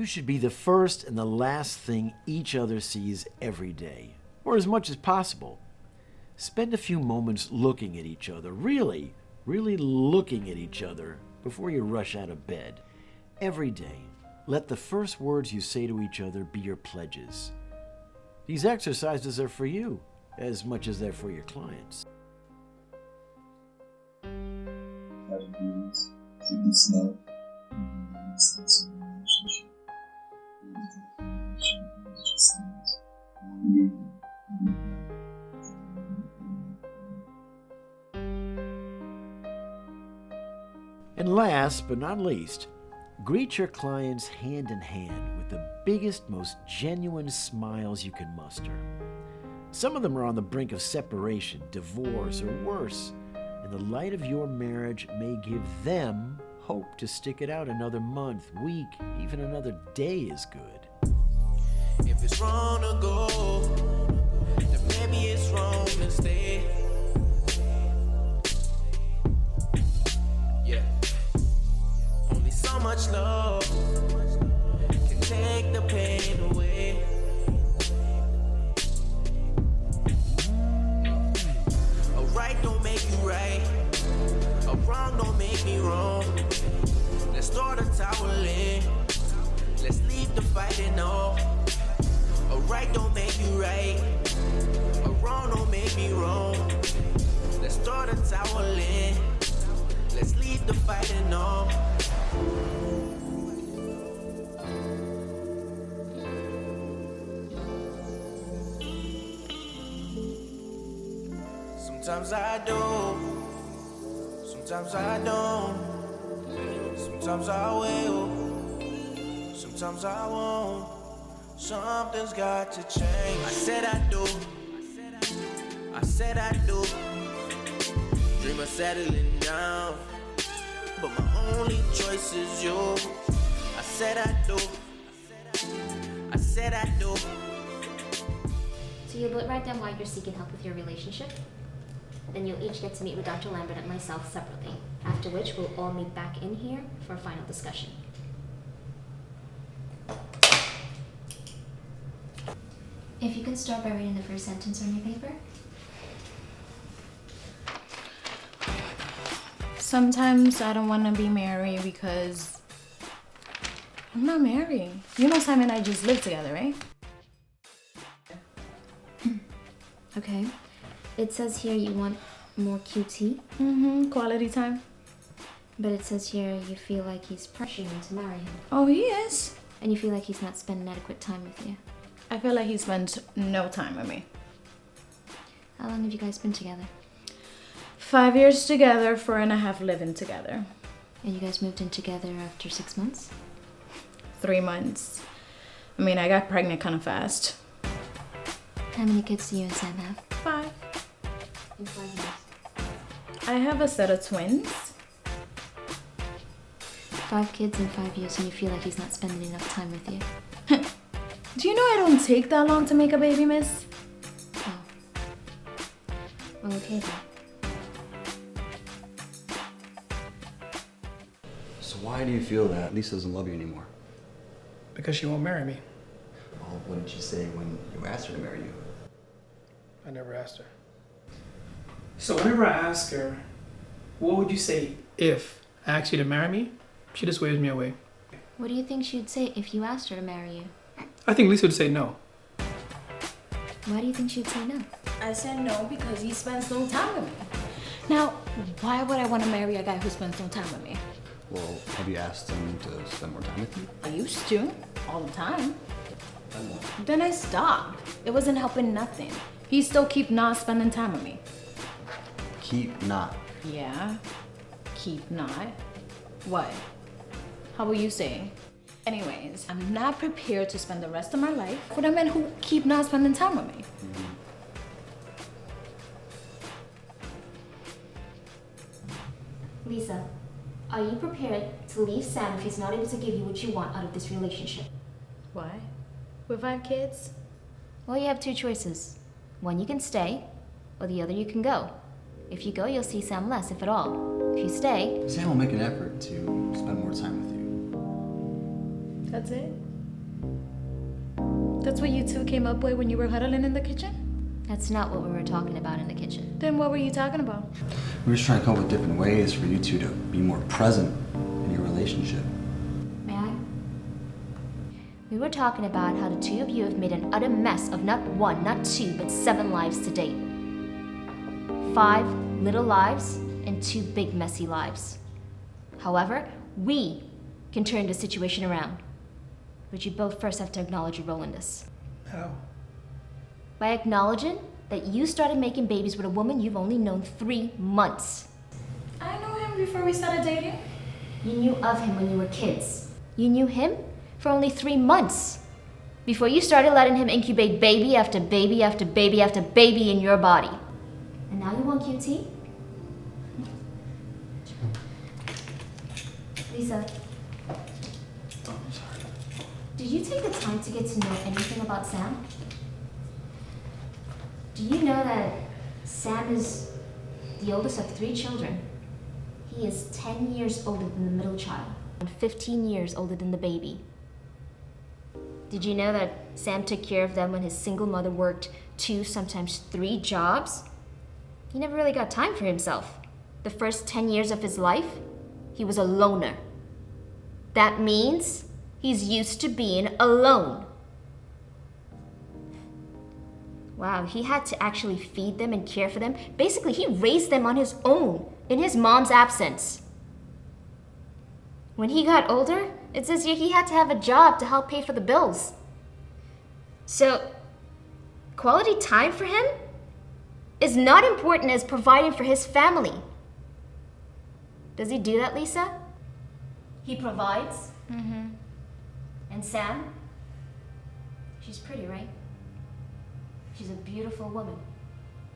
You should be the first and the last thing each other sees every day, or as much as possible. Spend a few moments looking at each other, really looking at each other before you rush out of bed. Every day, let the first words you say to each other be your pledges. These exercises are for you as much as they're for your clients. Categories forgiveness, love, and sense of relationship. Communication is just things. And last but not least, greet your clients hand in hand with the biggest, most genuine smiles you can muster. Some of them are on the brink of separation, divorce, or worse, and the light of your marriage may give them hope to stick it out another month, week, even another day is good. If it's wrong to go, then maybe it's wrong to stay. Yeah. Only so much love can take the pain away. A right don't make you right. A wrong don't make me wrong. Let's throw the towel in. Let's leave the fighting off. A right don't make you right. A wrong don't make me wrong. Let's throw the towel in. Let's leave the fighting off. Sometimes I do. Sometimes I don't. Sometimes I will. Sometimes I won't. Something's got to change. I said I do. I said I do. Dream of settling down, but my only choice is you. I said I do. I said I do. So you'll write down why you're seeking help with your relationship. Then you'll each get to meet with Dr. Lambert and myself separately, after which we'll all meet back in here for a final discussion. If you can start by reading the first sentence on your paper. Sometimes I don't want to be married because I'm not married. You know Simon and I just live together, right? Okay. It says here you want more QT. Quality time. But it says here you feel like he's pressuring you to marry him. Oh, he is. And you feel like he's not spending adequate time with you. I feel like he spends no time with me. How long have you guys been together? 5 years together, 4.5 living together. And you guys moved in together after 6 months? 3 months. I mean, I got pregnant kind of fast. How many kids do you and Sam have? 5. In 5 years. I have a set of twins. 5 kids in 5 years and you feel like he's not spending enough time with you. Do you know I don't take that long to make a baby, miss? Oh. Well, okay then. So why do you feel that Lisa doesn't love you anymore? Because she won't marry me. Well, what did she say when you asked her to marry you? I never asked her. So whenever I ask her, what would you say if I asked you to marry me? She just waves me away. What do you think she'd say if you asked her to marry you? I think Lisa would say no. Why do you think she'd say no? I said no because he spends no time with me. Now, why would I want to marry a guy who spends no time with me? Well, have you asked him to spend more time with you? I used to, all the time. Then what? Then I stopped. It wasn't helping nothing. He still keep not spending time with me. Keep not. Yeah, keep not. What? How will you say? Anyways, I'm not prepared to spend the rest of my life with a man who keep not spending time with me. Lisa, are you prepared to leave Sam if he's not able to give you what you want out of this relationship? Why? With 5 kids? Well, you have 2 choices. One, you can stay, or the other, you can go. If you go, you'll see Sam less, if at all. If you stay, Sam will make an effort to spend more time with you. That's it? That's what you two came up with when you were huddling in the kitchen? That's not what we were talking about in the kitchen. Then what were you talking about? We were just trying to come up with different ways for you two to be more present in your relationship. May I? We were talking about how the two of you have made an utter mess of not one, not two, but 7 lives to date. 5 little lives and 2 big messy lives. However, we can turn the situation around. But you both first have to acknowledge your role in this. How? By acknowledging that you started making babies with a woman you've only known 3 months. I knew him before we started dating. You knew of him when you were kids. You knew him for only 3 months before you started letting him incubate baby after baby after baby after baby in your body. And now you want QT? Lisa. Did you take the time to get to know anything about Sam? Do you know that Sam is the oldest of 3 children? He is 10 years older than the middle child and 15 years older than the baby. Did you know that Sam took care of them when his single mother worked 2, sometimes 3 jobs? He never really got time for himself. The first 10 years of his life, he was a loner. That means he's used to being alone. Wow, he had to actually feed them and care for them. Basically, he raised them on his own in his mom's absence. When he got older, it's as if he had to have a job to help pay for the bills. So, quality time for him is not important as providing for his family. Does he do that, Lisa? He provides? Mm-hmm. And Sam? She's pretty, right? She's a beautiful woman.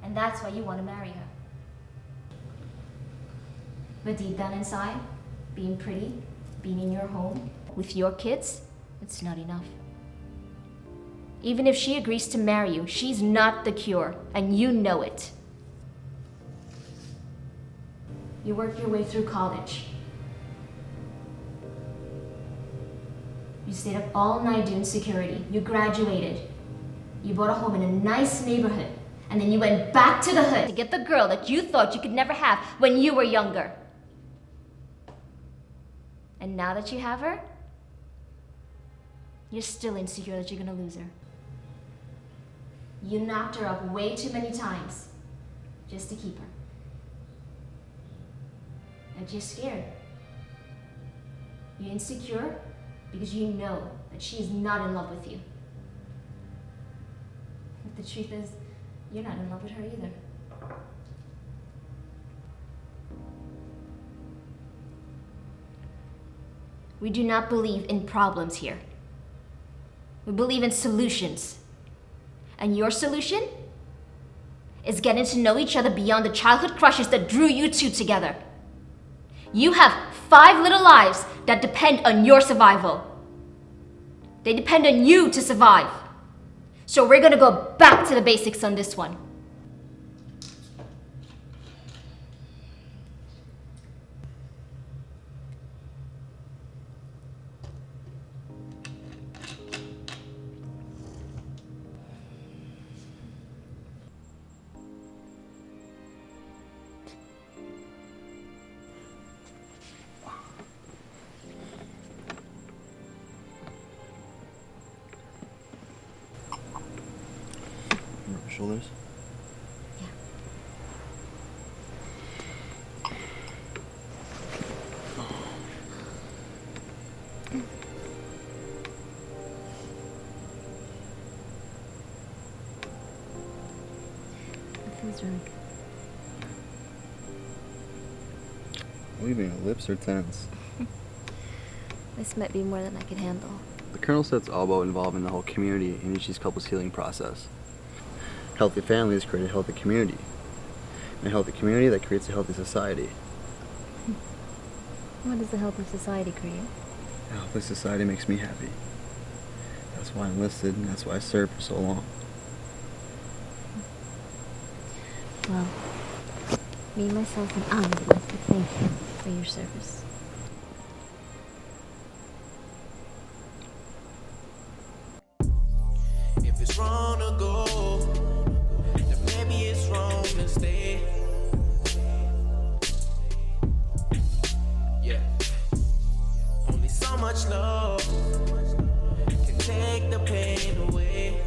And that's why you want to marry her. But deep down inside, being pretty, being in your home, with your kids, it's not enough. Even if she agrees to marry you, she's not the cure, and you know it. You worked your way through college. You stayed up all night doing security. You graduated. You bought a home in a nice neighborhood. And then you went back to the hood to get the girl that you thought you could never have when you were younger. And now that you have her, you're still insecure that you're gonna lose her. You knocked her up way too many times just to keep her. And you're scared. You're insecure because you know that she's not in love with you. But the truth is, you're not in love with her either. We do not believe in problems here. We believe in solutions. And your solution is getting to know each other beyond the childhood crushes that drew you two together. You have 5 little lives that depend on your survival. They depend on you to survive. So we're gonna go back to the basics on this one. Shoulders? It feels really good. Leaving your lips are tense. This might be more than I can handle. The Colonel said it's all about involving the whole community in each of these couples' healing process. Healthy families create a healthy community. And a healthy community that creates a healthy society. What does a healthy society create? A healthy society makes me happy. That's why I enlisted and that's why I served for so long. Well, me, myself, and I would like to thank you for your service. it's wrong to go, then maybe it's wrong to stay. Yeah. Only so much love can take the pain away.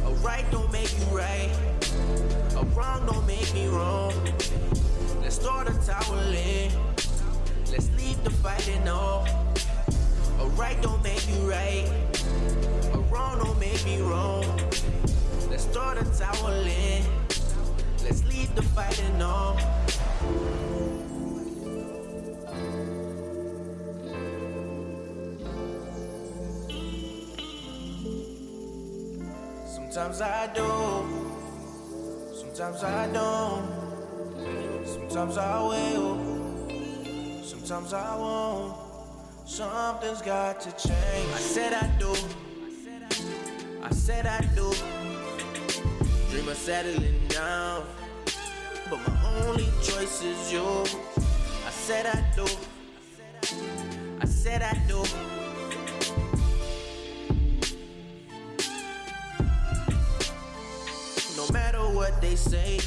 A right don't make you right, a wrong don't make me wrong. Let's throw the towel in, let's leave the fighting off. A right don't make you right, a wrong don't make me wrong. Let's throw the towel in, let's leave the fighting off. Sometimes I do, sometimes I don't. Sometimes I will, sometimes I won't. Something's got to change. I said I do, I said I do. Dream of settling down, but my only choice is you. I said I do, I said I do. No matter what they say,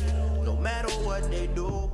no matter what they do.